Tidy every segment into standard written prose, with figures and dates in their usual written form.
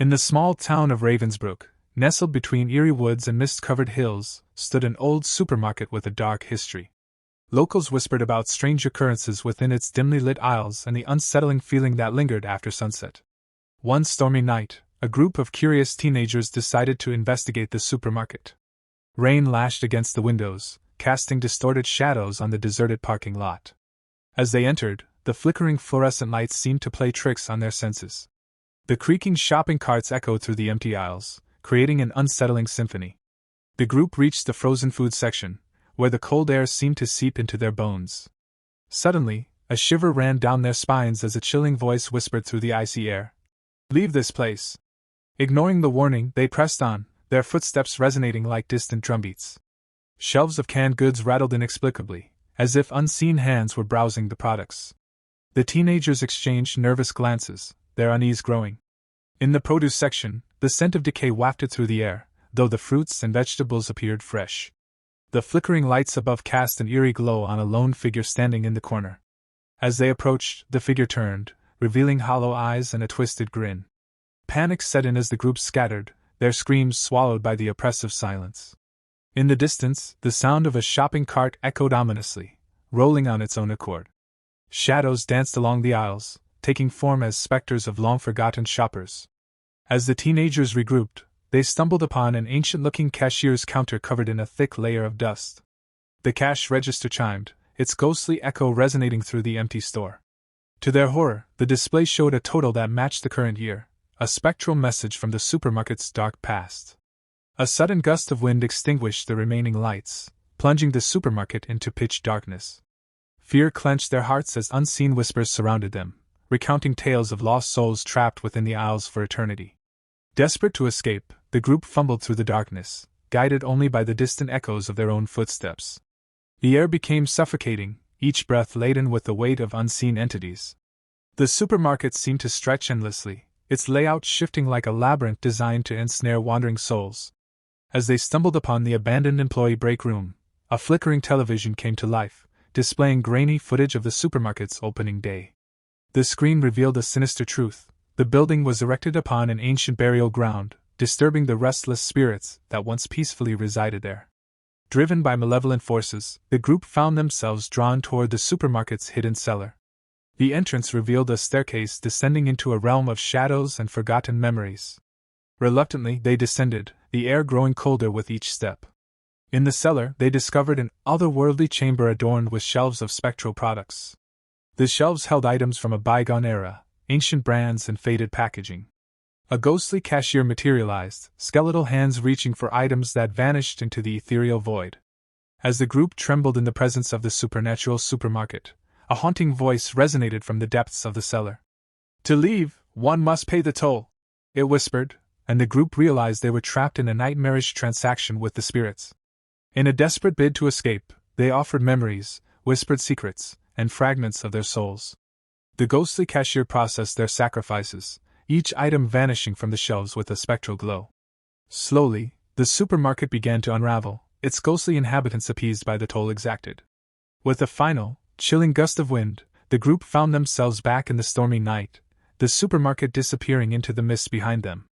In the small town of Ravensbrook, nestled between eerie woods and mist-covered hills, stood an old supermarket with a dark history. Locals whispered about strange occurrences within its dimly lit aisles and the unsettling feeling that lingered after sunset. One stormy night, a group of curious teenagers decided to investigate the supermarket. Rain lashed against the windows, casting distorted shadows on the deserted parking lot. As they entered, the flickering fluorescent lights seemed to play tricks on their senses. The creaking shopping carts echoed through the empty aisles, creating an unsettling symphony. The group reached the frozen food section, where the cold air seemed to seep into their bones. Suddenly, a shiver ran down their spines as a chilling voice whispered through the icy air. "Leave this place." Ignoring the warning, they pressed on, their footsteps resonating like distant drumbeats. Shelves of canned goods rattled inexplicably, as if unseen hands were browsing the products. The teenagers exchanged nervous glances, their unease growing. In the produce section, the scent of decay wafted through the air, though the fruits and vegetables appeared fresh. The flickering lights above cast an eerie glow on a lone figure standing in the corner. As they approached, the figure turned, revealing hollow eyes and a twisted grin. Panic set in as the group scattered, their screams swallowed by the oppressive silence. In the distance, the sound of a shopping cart echoed ominously, rolling on its own accord. Shadows danced along the aisles, taking form as specters of long-forgotten shoppers. As the teenagers regrouped, they stumbled upon an ancient-looking cashier's counter covered in a thick layer of dust. The cash register chimed, its ghostly echo resonating through the empty store. To their horror, the display showed a total that matched the current year, a spectral message from the supermarket's dark past. A sudden gust of wind extinguished the remaining lights, plunging the supermarket into pitch darkness. Fear clenched their hearts as unseen whispers surrounded them, recounting tales of lost souls trapped within the aisles for eternity. Desperate to escape, the group fumbled through the darkness, guided only by the distant echoes of their own footsteps. The air became suffocating, each breath laden with the weight of unseen entities. The supermarket seemed to stretch endlessly, its layout shifting like a labyrinth designed to ensnare wandering souls. As they stumbled upon the abandoned employee break room, a flickering television came to life, displaying grainy footage of the supermarket's opening day. The screen revealed a sinister truth: the building was erected upon an ancient burial ground, disturbing the restless spirits that once peacefully resided there. Driven by malevolent forces, the group found themselves drawn toward the supermarket's hidden cellar. The entrance revealed a staircase descending into a realm of shadows and forgotten memories. Reluctantly, they descended, the air growing colder with each step. In the cellar, they discovered an otherworldly chamber adorned with shelves of spectral products. The shelves held items from a bygone era, ancient brands and faded packaging. A ghostly cashier materialized, skeletal hands reaching for items that vanished into the ethereal void. As the group trembled in the presence of the supernatural supermarket, a haunting voice resonated from the depths of the cellar. "To leave, one must pay the toll," it whispered, and the group realized they were trapped in a nightmarish transaction with the spirits. In a desperate bid to escape, they offered memories, whispered secrets, and fragments of their souls. The ghostly cashier processed their sacrifices, each item vanishing from the shelves with a spectral glow. Slowly, the supermarket began to unravel, its ghostly inhabitants appeased by the toll exacted. With a final, chilling gust of wind, the group found themselves back in the stormy night, the supermarket disappearing into the mist behind them.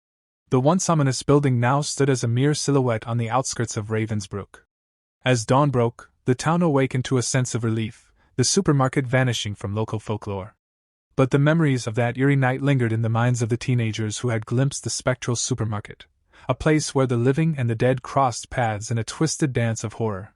The once ominous building now stood as a mere silhouette on the outskirts of Ravensbrook. As dawn broke, the town awakened to a sense of relief, the supermarket vanishing from local folklore. But the memories of that eerie night lingered in the minds of the teenagers who had glimpsed the spectral supermarket, a place where the living and the dead crossed paths in a twisted dance of horror.